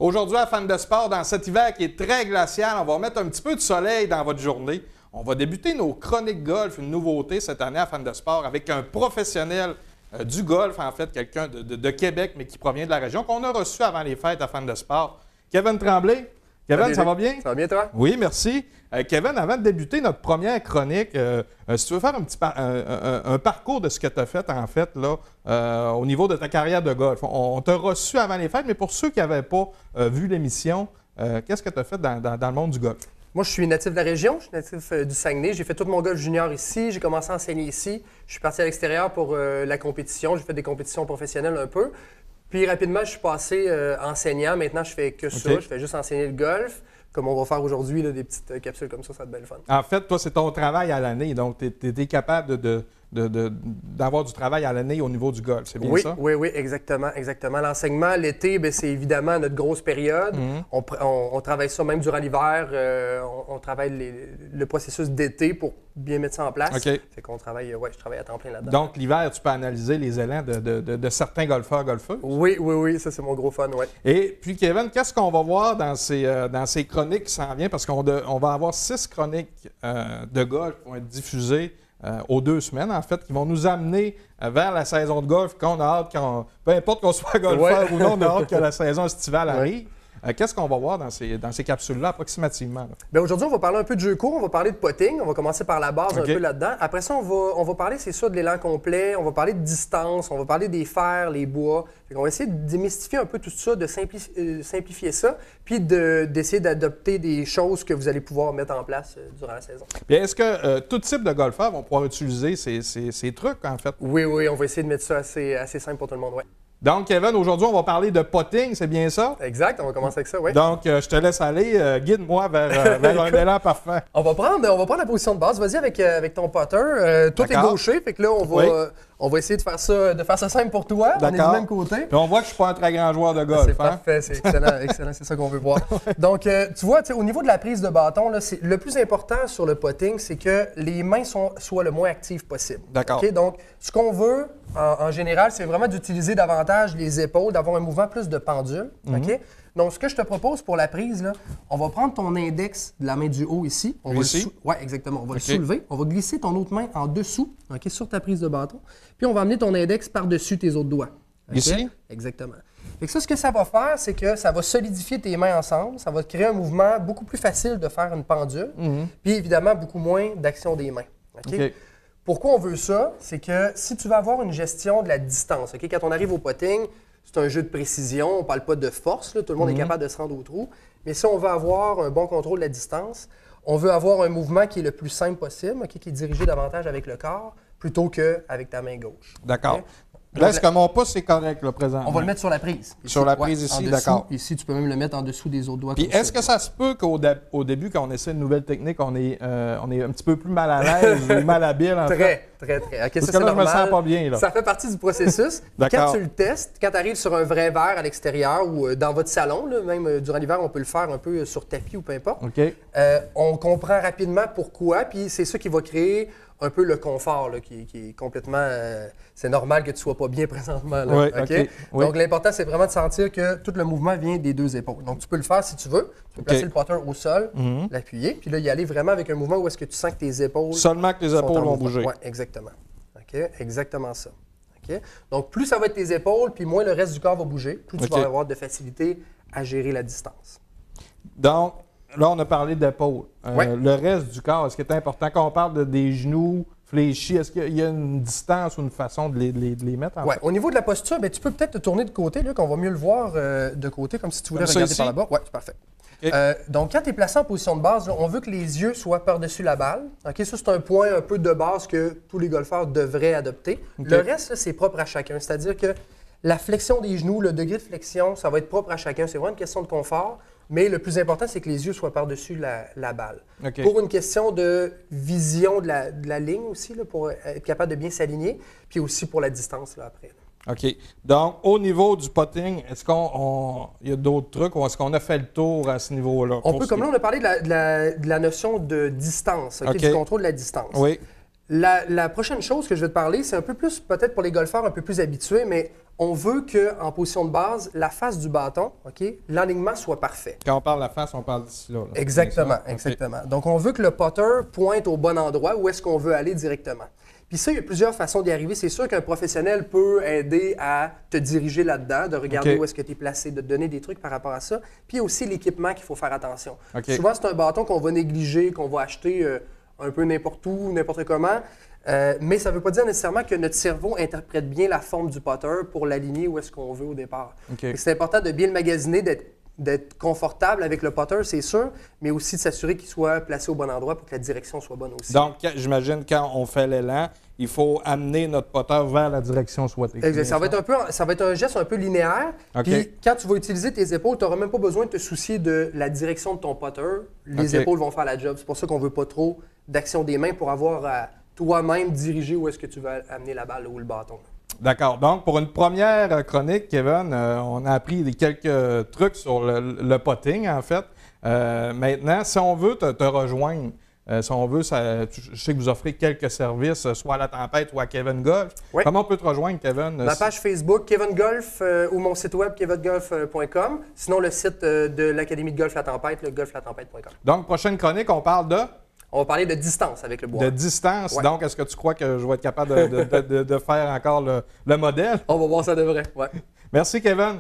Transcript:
Aujourd'hui, à Fans de sport, dans cet hiver qui est très glacial, on va mettre un petit peu de soleil dans votre journée. On va débuter nos chroniques golf, une nouveauté cette année à Fans de sport, avec un professionnel du golf, en fait, quelqu'un de Québec, mais qui provient de la région, qu'on a reçu avant les fêtes à Fans de sport. Kevin Tremblay. Kevin, ça va bien? Ça va bien, toi? Oui, merci. Kevin, avant de débuter notre première chronique, si tu veux faire un parcours de ce que tu as fait, en fait, là, au niveau de ta carrière de golf. On t'a reçu avant les fêtes, mais pour ceux qui n'avaient pas vu l'émission, qu'est-ce que tu as fait dans le monde du golf? Moi, je suis natif de la région, je suis natif du Saguenay. J'ai fait tout mon golf junior ici, j'ai commencé à enseigner ici. Je suis parti à l'extérieur pour la compétition, j'ai fait des compétitions professionnelles un peu. Puis rapidement, je suis passé enseignant. Maintenant, je fais que ça. Je fais juste enseigner le golf. Comme on va faire aujourd'hui, des petites capsules comme ça va être belle fun. En fait, toi, c'est ton travail à l'année. Donc, tu es capable d'avoir du travail à l'année au niveau du golf. C'est bien ça? Oui, exactement. L'enseignement, l'été, c'est évidemment notre grosse période. On travaille ça même durant l'hiver. On travaille le processus d'été pour bien mettre ça en place. OK. Fait qu'on travaille, je travaille à temps plein là-dedans. Donc, l'hiver, tu peux analyser les élans de certains golfeurs-golfeuses? Oui, ça, c'est mon gros fun, oui. Et puis, Kevin, qu'est-ce qu'on va voir dans ces chroniques qui s'en viennent? Parce qu'on va avoir 6 chroniques de golf qui vont être diffusées aux 2 semaines, en fait, qui vont nous amener vers la saison de golf qu'on a hâte, peu importe qu'on soit golfeur ou non, on a hâte que la saison estivale arrive. Qu'est-ce qu'on va voir dans ces capsules-là approximativement? Là? Bien, aujourd'hui, on va parler un peu de jeu court, on va parler de putting, on va commencer par la base un peu là-dedans. Après ça, on va parler, c'est ça, de l'élan complet, on va parler de distance, on va parler des fers, les bois. On va essayer de démystifier un peu tout ça, de simplifier ça, puis d'essayer d'adopter des choses que vous allez pouvoir mettre en place durant la saison. Bien, est-ce que tout type de golfeurs vont pouvoir utiliser ces trucs, en fait? Oui, on va essayer de mettre ça assez simple pour tout le monde, oui. Donc, Kevin, aujourd'hui, on va parler de putting, c'est bien ça? Exact, on va commencer avec ça, oui. Donc, je te laisse aller. Guide-moi vers un élan parfait. On va prendre la position de base. Vas-y avec ton putter. Toi, t'es gaucher, fait que là, on va essayer de faire ça simple pour toi. On est du même côté. Puis on voit que je ne suis pas un très grand joueur de golf. C'est parfait, c'est excellent, c'est ça qu'on veut voir. Donc, tu vois, au niveau de la prise de bâton, là, le plus important sur le putting, c'est que les mains soient le moins actives possible. D'accord. Okay? Donc, ce qu'on veut, en général, c'est vraiment d'utiliser davantage les épaules, d'avoir un mouvement plus de pendule. OK? Donc, ce que je te propose pour la prise, là, on va prendre ton index de la main du haut ici. Oui, exactement. On va le soulever. On va glisser ton autre main en dessous, sur ta prise de bâton. Puis, on va amener ton index par-dessus tes autres doigts. Okay? Ici? Exactement. Fait que ça, ce que ça va faire, c'est que ça va solidifier tes mains ensemble. Ça va créer un mouvement beaucoup plus facile de faire une pendule. Puis, évidemment, beaucoup moins d'action des mains. OK? Pourquoi on veut ça? C'est que si tu veux avoir une gestion de la distance, quand on arrive au putting, c'est un jeu de précision, on ne parle pas de force, là, tout le monde est capable de se rendre au trou. Mais si on veut avoir un bon contrôle de la distance, on veut avoir un mouvement qui est le plus simple possible, qui est dirigé davantage avec le corps plutôt qu'avec ta main gauche. D'accord. Okay? Là, est-ce que mon pouce est correct, là, présent? On va le mettre sur la prise. Ici. Sur la prise ici, d'accord. Ici, tu peux même le mettre en dessous des autres doigts. Puis est-ce que ça se peut qu'au début, quand on essaie une nouvelle technique, on est un petit peu plus mal à l'aise ou mal habile? Très. Okay, parce que là, je me sens pas bien. Là. Ça fait partie du processus. Quand tu le testes, quand tu arrives sur un vrai verre à l'extérieur ou dans votre salon, là, même durant l'hiver, on peut le faire un peu sur tapis ou peu importe. On comprend rapidement pourquoi, puis c'est ça qui va créer un peu le confort là, qui est complètement... c'est normal que tu ne sois pas bien présentement. Là, Donc, l'important, c'est vraiment de sentir que tout le mouvement vient des 2 épaules. Donc, tu peux le faire si tu veux. Tu peux placer le putter au sol, l'appuyer, puis là, y aller vraiment avec un mouvement où est-ce que tu sens que tes épaules... Seulement que les épaules vont bouger. Oui, exactement. Exactement ça. Donc, plus ça va être tes épaules, puis moins le reste du corps va bouger, plus tu vas avoir de facilité à gérer la distance. Donc, là, on a parlé d'épaules. Le reste du corps, est-ce que c'est important quand on parle des genoux fléchis? Est-ce qu'il y a une distance ou une façon de les mettre en fait? Au niveau de la posture, tu peux peut-être te tourner de côté, là, qu'on va mieux le voir de côté, comme si tu voulais regarder par là-bas. Oui, c'est parfait. Donc, quand tu es placé en position de base, là, on veut que les yeux soient par-dessus la balle. Ça, c'est un point un peu de base que tous les golfeurs devraient adopter. Le reste, c'est propre à chacun. C'est-à-dire que la flexion des genoux, le degré de flexion, ça va être propre à chacun. C'est vraiment une question de confort. Mais le plus important, c'est que les yeux soient par-dessus la balle. Pour une question de vision de la ligne aussi, là, pour être capable de bien s'aligner, puis aussi pour la distance là, après. OK. Donc, au niveau du putting, est-ce qu'il y a d'autres trucs ou est-ce qu'on a fait le tour à ce niveau-là? Comme là, on a parlé de la notion de distance, du contrôle de la distance. Oui. La prochaine chose que je vais te parler, c'est un peu plus, peut-être pour les golfeurs un peu plus habitués, mais On veut qu'en position de base, la face du bâton, l'alignement soit parfait. Quand on parle de la face, on parle d'ici là. Exactement, exactement. Donc, on veut que le putter pointe au bon endroit où est-ce qu'on veut aller directement. Puis ça, il y a plusieurs façons d'y arriver. C'est sûr qu'un professionnel peut aider à te diriger là-dedans, de regarder où est-ce que tu es placé, de te donner des trucs par rapport à ça. Puis il y a aussi l'équipement qu'il faut faire attention. Souvent, c'est un bâton qu'on va négliger, qu'on va acheter un peu n'importe où, n'importe comment. Mais ça ne veut pas dire nécessairement que notre cerveau interprète bien la forme du putter pour l'aligner où est-ce qu'on veut au départ. C'est important de bien le magasiner, d'être confortable avec le putter, c'est sûr, mais aussi de s'assurer qu'il soit placé au bon endroit pour que la direction soit bonne aussi. Donc, j'imagine quand on fait l'élan, il faut amener notre putter vers la direction souhaitée. Exact. Ça va être un geste un peu linéaire. Puis quand tu vas utiliser tes épaules, tu n'auras même pas besoin de te soucier de la direction de ton putter. Les épaules vont faire la job. C'est pour ça qu'on ne veut pas trop d'action des mains pour avoir à toi-même diriger où est-ce que tu vas amener la balle ou le bâton. D'accord. Donc, pour une première chronique, Kevin, on a appris quelques trucs sur le putting, en fait. Maintenant, si on veut te rejoindre, si on veut, je sais que vous offrez quelques services, soit à la Tempête ou à Kevin Golf. Oui. Comment on peut te rejoindre, Kevin? Ma page Facebook, Kevin Golf, ou mon site web, kevingolf.com. Sinon, le site de l'Académie de golf La Tempête, le golflatempête.com. Donc, prochaine chronique, on parle de? On va parler de distance avec le bois. De distance. Ouais. Donc, est-ce que tu crois que je vais être capable de faire encore le modèle? On va voir ça de vrai. Ouais. Merci, Kevin.